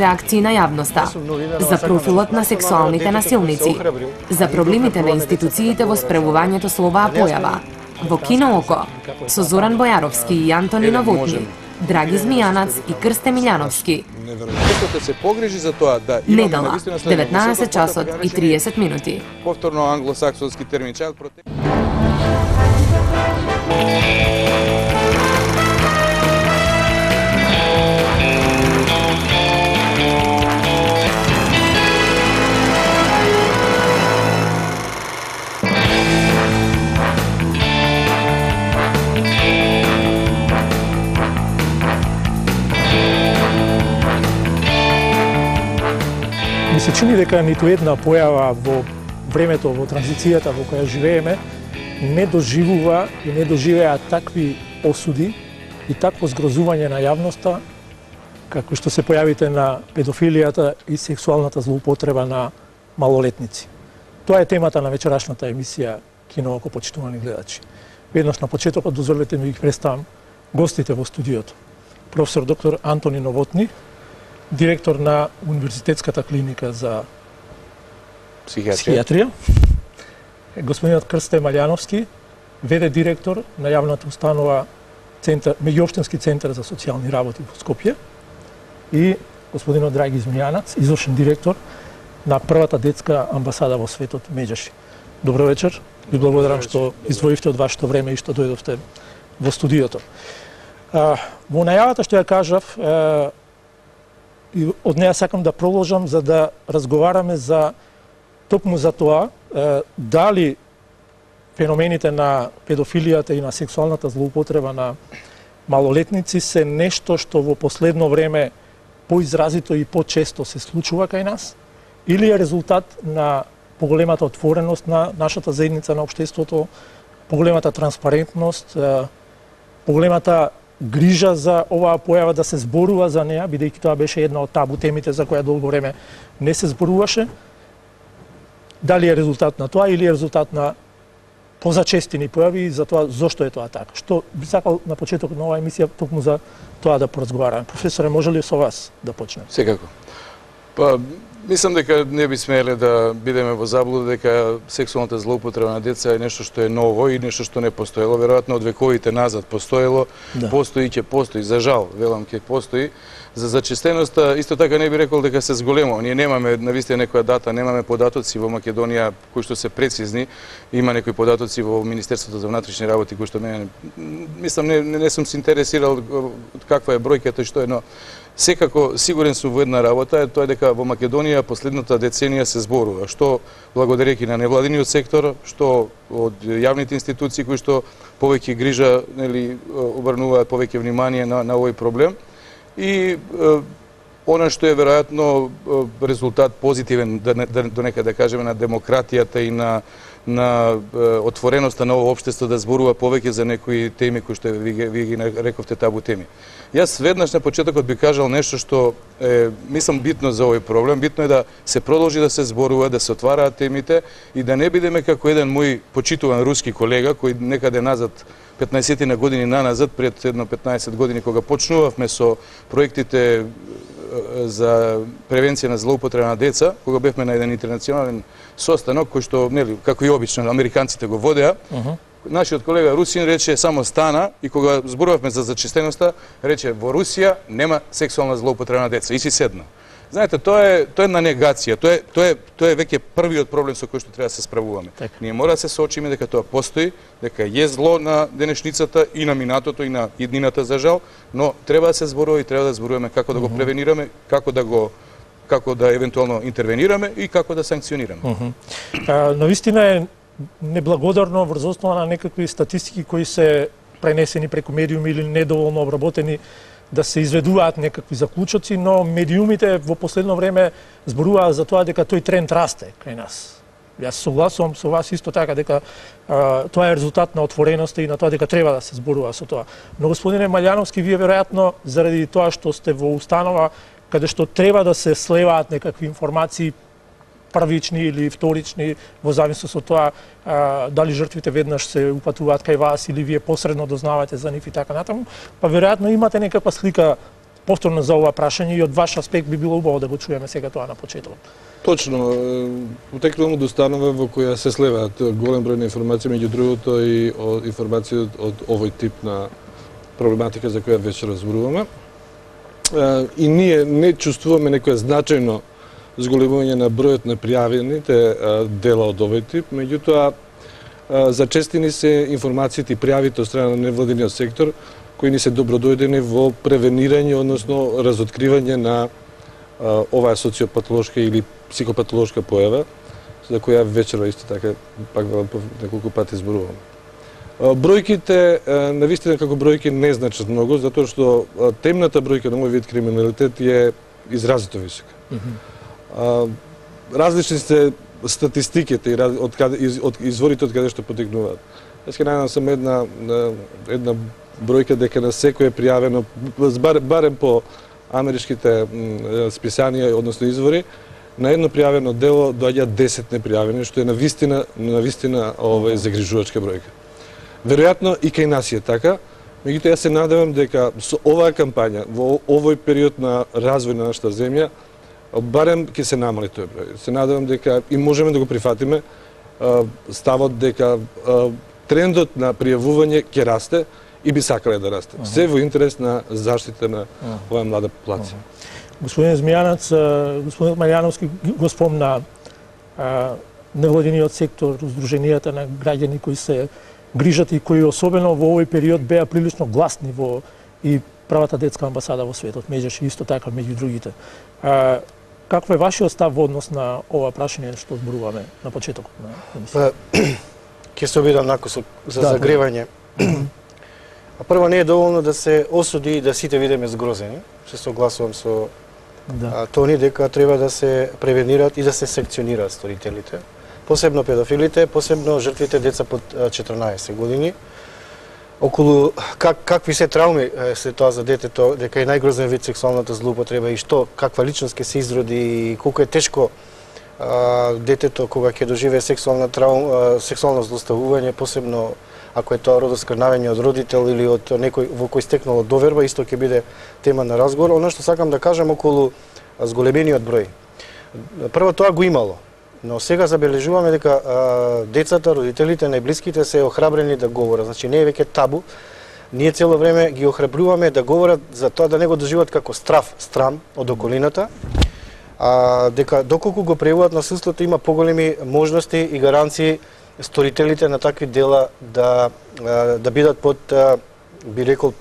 реакции на јавноста, за профилот на сексуалните насилници, за проблемите на институциите во спревувањето со оваа појава. Во Кино Око, со Зоран Бојаровски и Антони Новотни, Драги Змијанац и Крсте Милјановски. Се погрижи за тоа да недела, 19 часот и 30 минути. Повторно англосаксонски термин child protect. Ми се чини дека ниту една појава во времето, во транзицијата во која живееме, не доживува и не доживеа такви осуди и такво згрозување на јавноста, како што се појавите на педофилијата и сексуалната злоупотреба на малолетници. Тоа е темата на вечерашната емисија Кино Око, почитувани гледачи. Веднаш на почетокот дозволете ми ги представам гостите во студиото. Професор доктор Антони Новотни, директор на Универзитетската клиника за психијатрија. Господинот Крсте Милјановски, ВД директор на јавната установа Меѓуопштински центар за социјални работи во Скопје. И господинот Драги Змијанац, извршен директор на првата детска амбасада во светот Меджаши. Добро вечер. Ви благодарам што издвоивте од вашето време и што дојдовте во студиото. Во најавата што ја кажав, и од неја сакам да продолжам за да разговараме за токму за тоа дали феномените на педофилијата и на сексуалната злоупотреба на малолетници се нешто што во последно време поизразито и почесто се случува кај нас, или е резултат на поголемата отвореност на нашата заедница, на општеството, поголемата транспарентност, поголемата грижа за оваа појава да се зборува за неа, бидејќи тоа беше една од табу темите за која долго време не се зборуваше. Дали е резултат на тоа или е резултат на позачестини појави и за тоа зошто е тоа така? Што би сакал на почетокот на оваа емисија токму за тоа да поразговараме. Професоре, може ли со вас да почнеме? Секако. Па, мислам дека не би смеле да бидеме во заблуда дека сексуалната злоупотреба на деца е нешто што е ново и нешто што не постоело. Веројатно од вековите назад постоело, постои и ќе постои, за жал, велам ќе постои. За зачестеноста исто така не би рекол дека се зголемо. Ние немаме навистина некоја дата, немаме податоци во Македонија кои што се прецизни. Има некои податоци во Министерството за внатрешни работи кои што мене мислам не сум се интересирал каква е бројката и што е, но секако сигурен сум во една работа, тоа е дека во Македонија последната деценија се зборува, што благодарејќи на невладиниот сектор, што од јавните институции кои што повеќе грижа, нели, обрнуваат повеќе внимание на овој проблем. И она што е веројатно резултат позитивен, до некаде да кажеме, на демократијата и на отвореноста на ово општество да зборува повеќе за некои теми кои што ви ги рековте табу теми. Јас веднаш на почетокот би кажал нешто што е, мислам, битно за овој проблем. Битно е да се продолжи да се зборува, да се отвараат темите и да не бидеме како еден мој почитуван руски колега кој некаде назад 15 на години наназад, пред едно 15 години кога почнувавме со проектите за превенција на злоупотреба на деца, кога бевме на еден интернационален состанок кој што, нели, како и обично американците го водеа, нашиот колега Русин рече само стана и кога зборувавме за зачистеноста, рече во Русија нема сексуална злоупотреба на деца и си седна. Знаете, тоа е една негација, тоа е веќе првиот проблем со кој што треба да се справуваме. Ние мора да се соочиме дека тоа постои, дека е зло на денешницата и на минатото и на иднината за жал, но треба да се зборува и треба да зборуваме како да го превенираме, како да евентуално интервенираме и како да санкционираме. Навистина е неблагодарно врз основа на некакви статистики кои се пренесени преку медиуми или недоволно обработени да се изведуваат некакви заклучоци, но медиумите во последно време зборуваат за тоа дека тој тренд расте кај нас. Јас согласувам со вас исто така дека тоа е резултат на отвореноста и на тоа дека треба да се зборува со тоа. Но господине Милјановски, вие веројатно заради тоа што сте во установа каде што треба да се слеваат некакви информации првични или вторични, во зависност од тоа дали жртвите веднаш се упатуваат кај вас или вие посредно дознавате за нив и така натаму, па веројатно имате некаква слика повторно за ова прашање и од ваш аспект би било убаво да го чуеме сега тоа на почеток. Точно, утекнувам од установа во која се слеваат голем број на информации, меѓу другото и информации од овој тип на проблематика за која веќе разборуваме. И ние не чувствуваме некоја значајно зголемување на бројот на пријавените дела од овој тип, меѓутоа зачестени се информациите и пријавите од страна на невладиниот сектор кои ни се добродојдени во превенирање, односно разоткривање на оваа социопатолошка или психопатолошка појава, за која вечерва исто така пак неколку пати зборувам. Бројките навистина како бројки не значат многу, затоа што темната бројка на овој вид криминалитет е изразито висока. Различни се статистиките од изворите од каде што потекнуваат. Јас ќе најдам само една бројка дека на секој е пријавено, барем по америчките списанија, односно извори, на едно пријавено дело доаѓаат 10 непријавени, што е навистина загрижувачка бројка. Веројатно и кај нас е така, меѓутоа јас се надевам дека со оваа кампања, во овој период на развој на нашата земја, барем ќе се намали тој број. Се надевам дека и можеме да го прифатиме ставот дека трендот на пријавување ќе расте и би сакале да расте. Се во интерес на заштита на оваа млада популација. Господин Змијанац, господин Маријановски го спомна невладиниот сектор, здруженијата на граѓани кои се грижат и кои особено во овој период беа прилично гласни во и правата детска амбасада во светот, меѓаше исто така меѓу другите. Каков е вашиот став во однос на ова прашање што зборуваме на почетокот на емисија? Ќе се обидам накусок за загревање. Прво, не е доволно да се осуди и да сите видиме згрозени. Се согласувам со Тони дека треба да се превенираат и да се санкционираат сторителите, посебно педофилите, посебно жртвите деца под 14 години. Околу какви се трауми се тоа за детето, дека е најгрозен вид сексуалната злоупотреба и што, каква личност ќе се изроди и колку е тешко детето кога ќе доживее сексуално злоставување, посебно ако е тоа родоскрнавање од родител или од некој во кој стекнало доверба, исто ќе биде тема на разговор. Она што сакам да кажам околу зголемениот број. Прво, тоа го имало, но сега забележуваме дека децата, родителите, најблиските се охрабрени да говорат. Значи не е веќе табу. Ние цело време ги охрабруваме да говорат за тоа да не го доживат како страм од околината, дека доколку го прејавуваат насилството има поголеми можности и гаранции сторителите на такви дела да бидат под, би рекол,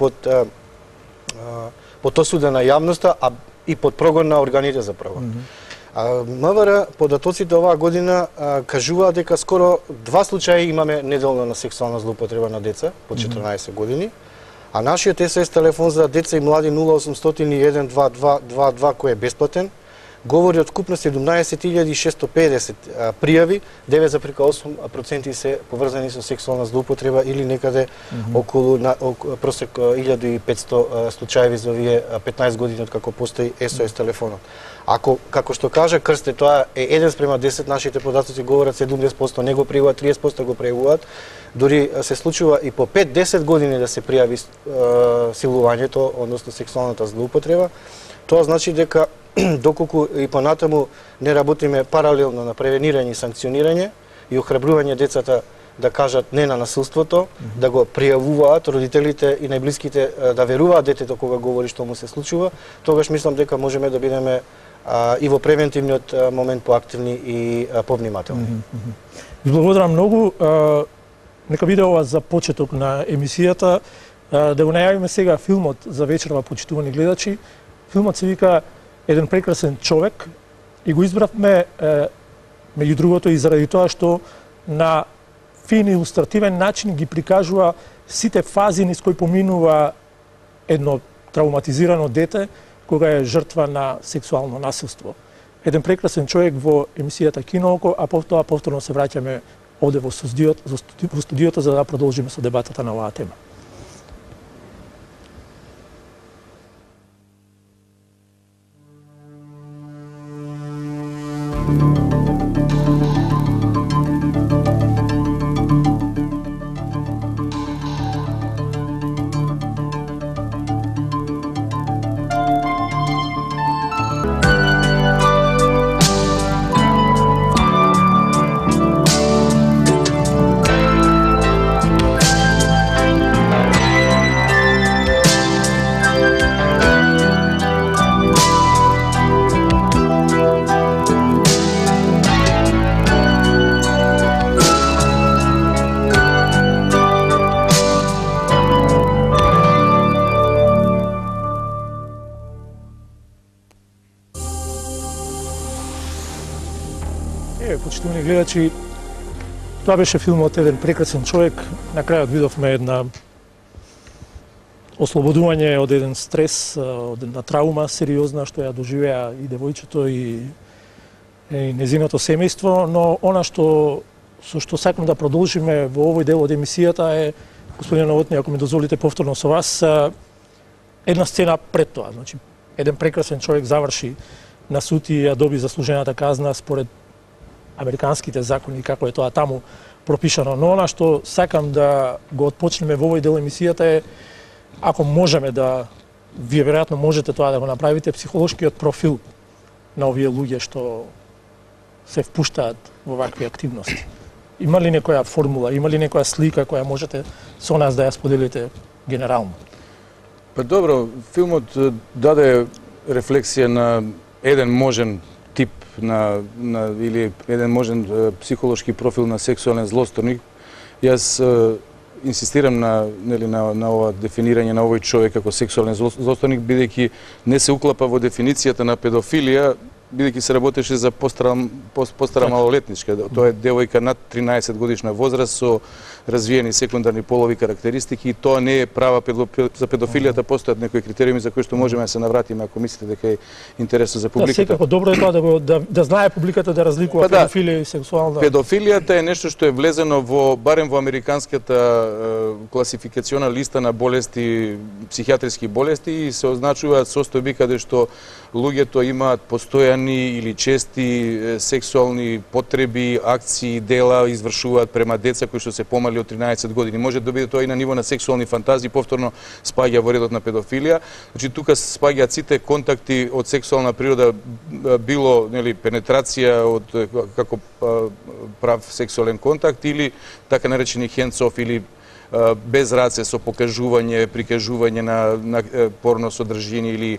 под осуда на јавноста, а и под прогон на органите за прогон. МВР податоците оваа година кажуваат дека скоро 2 случаи имаме неделно на сексуална злоупотреба на деца под 14 години, а нашиот СОС телефон за деца и млади 0801 2222 кој е бесплатен, говори од скупно 17.650 пријави, 9,8% се поврзани со сексуална злоупотреба или некаде околу просек 1500 случаи за овие 15 години од како постои СОС телефонот. Ако, како што кажа Крсте, тоа е 1:10, нашите податоци говорат 70% не го пријавуваат, 30% го пријавуваат, дури се случува и по 5-10 години да се пријави силувањето, односно сексуалната злоупотреба. Тоа значи дека доколку и понатаму не работиме паралелно на превенирање и санкционирање и охрабрување децата да кажат не на насилството, да го пријавуваат, родителите и најблиските да веруваат детето кога говори што му се случува, тогаш мислам дека можеме да бидеме и во превентивниот момент поактивни и повнимателни. Ви благодарам многу. Нека биде ова за почеток на емисијата. Да го најавиме сега филмот за вечерва, почитувани гледачи. Филмот се вика Еден прекрасен човек и го избравме меѓу другото и заради тоа што на фин илустративен начин ги прикажува сите фази низ кои поминува едно травматизирано дете кога е жртва на сексуално насилство. Еден прекрасен човек во емисијата Кинооко, а потоа повторно се враќаме овде во студиото за да продолжиме со дебатата на оваа тема. почитувани гледачи, тоа беше филмот еден прекрасен човек. На крајот видовме една ослободување од еден стрес, од една траума сериозна што ја доживеа и девојчето и незиното семејство, но она што со што сакам да продолжиме во овој дел од емисијата е, господин Новотни, ако ми дозволите повторно со вас, една сцена пред тоа. Значи, еден прекрасен човек заврши на суд и ја доби заслужената казна според американските закони, како е тоа таму пропишано. Но она што сакам да го отпочнеме во овој дел емисијата е, ако можеме да, вие веројатно можете тоа да го направите, психолошкиот профил на овие луѓе што се впуштаат во вакви активности. Има ли некоја формула, има ли некоја слика која можете со нас да ја споделите генерално? Па добро, филмот даде рефлексија на еден можен тип или еден можен психолошки профил на сексуален злосторник. Јас инсистирам на ова дефинирање на овој човек како сексуален злосторник, бидејќи не се уклапа во дефиницијата на педофилија, бидејќи се работеше за постара малолетничка. Тоа е девојка над 13 годишна возраст со развиени секундарни полови карактеристики и тоа не е права за педофилијата. Постојат некои критериуми за кои што можеме да се навратиме ако мислите дека е интересно за публиката. Секако добро е тоа да знае публиката да разликува педофилија и сексуална. Педофилијата е нешто што е влезено барем во американската класификациона листа на болести, психијатриски болести, и се означуваат состојби каде што луѓето имаат постојани или чести сексуални потреби, акции, дела извршуваат према деца кои што се помали од 13 години. Може да биде тоа и на ниво на сексуални фантазии, повторно спаѓа во редот на педофилија. Значи тука спаѓаат сите контакти од сексуална природа, било пенетрација како прав сексуален контакт или така наречени hands-off или без раце со покажување, прикажување на порно содржини или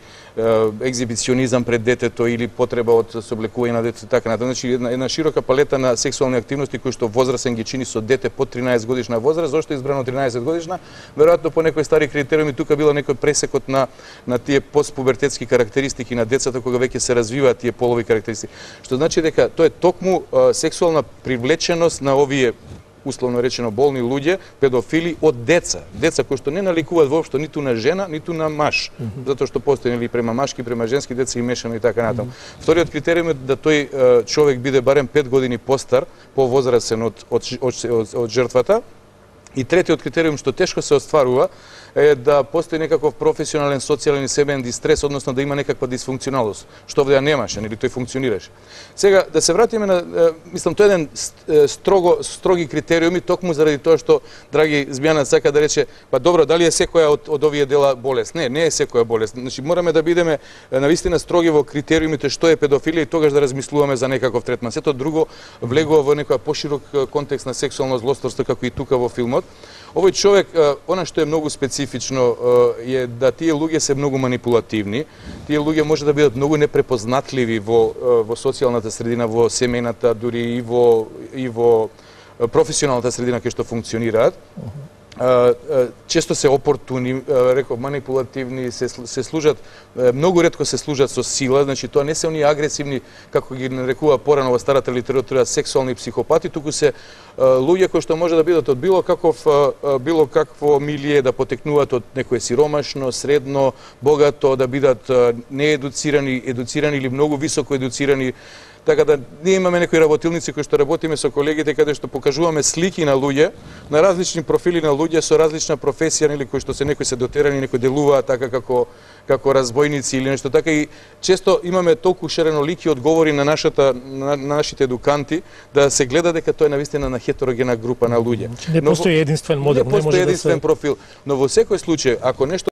екзибиционизам пред детето или потреба од сооблекување на детето, така натаму. Значи една широка палета на сексуални активности кои што возрастен ги чини со дете под 13 годишна возраст. Зошто е избрано 13 годишна? Веројатно по некои стари критериуми тука била некој пресекот на тие постпубертетски карактеристики на децата кога веќе се развиваат тие полови карактеристики. Што значи дека тоа е токму сексуална привлеченост на овие условно речено болни луѓе, педофили од деца. Деца кои што не наликуваат воопшто ниту на жена, ниту на маж. Затоа што постои према машки, према женски деца и мешано и така натаму. Вториот критериум е да тој човек биде барем 5 години постар, повозрасен од жртвата. И третиот критериум што тешко се остварува е да постои некаков професионален, социјален и семеен дистрес, односно да има некаква дисфункционалност, што овде ја немаше, или тој функционираше. Сега да се вратиме на мислам тоа е еден строги критериуми токму заради тоа што драги Змјана сака да рече, па добро, дали е секоја од овие дела болест? Не, не е секоја болест. Значи мораме да бидеме навистина строги во критериумите што е педофилија и тогаш да размислуваме за некаков третман. Сето друго влегува во некој поширок контекст на сексуално злосторство како и тука во филмот. Овој човек, она што е многу специфично е да тие луѓе се многу манипулативни. Тие луѓе може да бидат многу непрепознатливи во социјалната средина, во семејната, дури и во професионалната средина кај што функционираат. Често се опортуни, реков, манипулативни, се служат, многу ретко се служат со сила, значи тоа не се оние агресивни, како ги нарекува порано во старата литература, сексуални психопати, туку се луѓе кои што може да бидат од било какво милие, да потекнуваат од некое сиромашно, средно, богато, да бидат неедуцирани, едуцирани или многу високо едуцирани. Така да ние имаме некои работилници кои што работиме со колегите каде што покажуваме слики на луѓе, на различни профили на луѓе со различна професија, или кои што некои се дотерани, некои делуваат така како разбойници или нешто така, и често имаме толку ширенолики одговори на нашите едуканти да се гледа дека тоа е навистина на хетерогена група на луѓе. Не постои единствен модел, не постои единствен профил, но во секој случај ако нешто